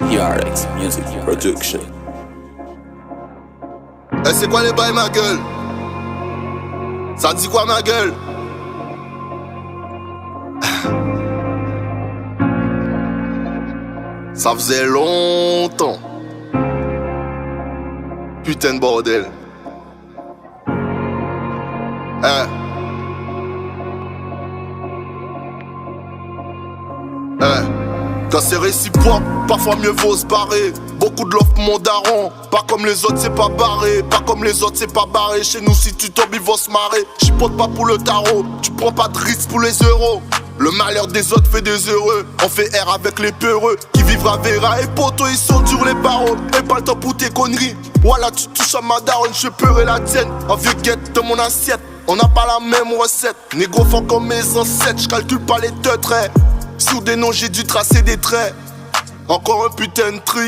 Yardex Music Production. Eh, c'est quoi les bails, ma gueule? Ça dit quoi, ma gueule? Ça faisait longtemps. Putain de bordel. Quand c'est réciproque, parfois mieux vaut se barrer. Beaucoup de love pour mon daron. Pas comme les autres, c'est pas barré. Pas comme les autres, c'est pas barré. Chez nous, si tu tombes, ils vont se marrer. J'hypote pas pour le tarot. Tu prends pas de risque pour les euros. Le malheur des autres fait des heureux. On fait R avec les peureux. Qui vivra verra. Et poto, ils sont durs les paroles. Et pas le temps pour tes conneries. Voilà, tu touches à ma daronne, je peurerai la tienne. En vieux guette de mon assiette. On n'a pas la même recette. Négo fort comme mes ancêtres. J'calcule pas les deux traits. Sur des noms, j'ai dû tracer des traits. Encore un putain de tri.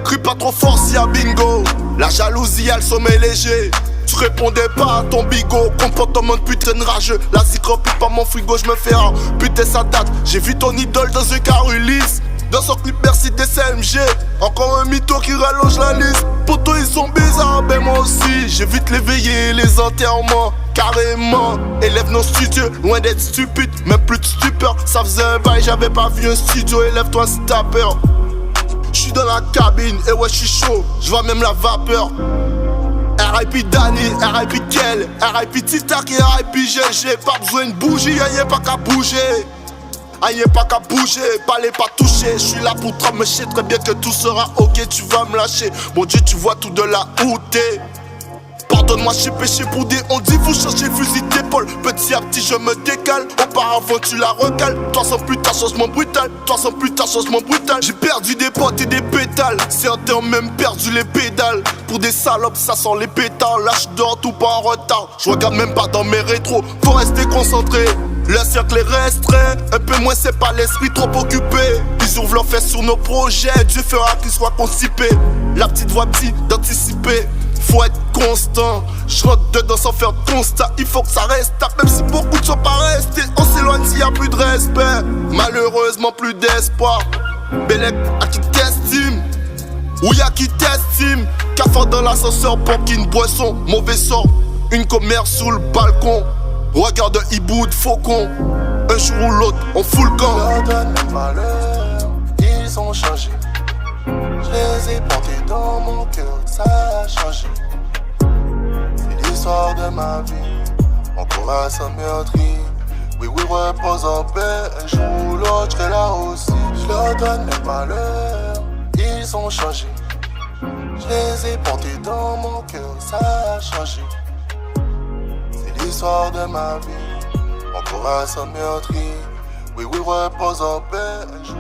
Crie pas trop fort s'il y a bingo. La jalousie a le sommeil léger. Tu répondais pas à ton bigot. Comportement de putain de rageux. La zik remplit pas mon frigo, je me fais un putain ça date. J'ai vu ton idole dans un car Ulysse. Dans son clip merci des CMG. Encore un mytho qui rallonge la liste. Poto ils sont bizarres, ben moi aussi. J'évite les veillées, les enterrements. Carrément, élève nos studios, loin d'être stupide, même plus de stupeur. Ça faisait un bail, j'avais pas vu un studio, élève-toi si t'as peur. J'suis dans la cabine, et ouais j'suis chaud, j'vois même la vapeur. RIP Danny, RIP Kel, RIP Titak et RIP GG. Pas besoin de bouger, y'a pas qu'à bouger. Y'a pas qu'à bouger, pas les pas toucher. J'suis là pour te me très bien que tout sera ok, tu vas me lâcher. Mon Dieu, tu vois tout de là où t'es. Pardonne-moi, j'ai péché pour des on dit vous cherchez fusil d'épaule. Petit à petit je me décale. Auparavant tu la recales. 300 plus tard changement brutal. 300 plus tard changement brutal. J'ai perdu des potes et des pétales. Certains ont même perdu les pédales. Pour des salopes ça sent les pétards. Là je dors tout pas en retard. Je regarde même pas dans mes rétros. Faut rester concentré. Le cercle est restreint. Un peu moins c'est pas l'esprit trop occupé. Ils ouvrent leurs fesses sur nos projets. Dieu fera qu'ils soient constipés. La petite voix dit d'anticiper. Faut être constant, je rentre dedans sans faire de constat. Il faut que ça reste, même si beaucoup ne sont pas restés. On s'éloigne s'il y a plus de respect. Malheureusement plus d'espoir. Bellec à qui t'estime, ou y'a qui t'estime. Cafard dans l'ascenseur, banquine, boisson, mauvais sort. Une commère sous le balcon. Regarde hibou de faucon. Un jour ou l'autre, on fout le camp. Leur donne le malheur, ils ont changé. Je les ai portés dans mon cœur, ça a changé. C'est l'histoire de ma vie, mon corps a sans meurtri. Oui, oui, repose en paix, un jour ou l'autre, je serai là aussi. Je leur donne le malheur, ils ont changé. Je les ai portés dans mon cœur, ça a changé. C'est l'histoire de ma vie, mon corps a sans meurtri. Oui, oui, repose en paix, un jour.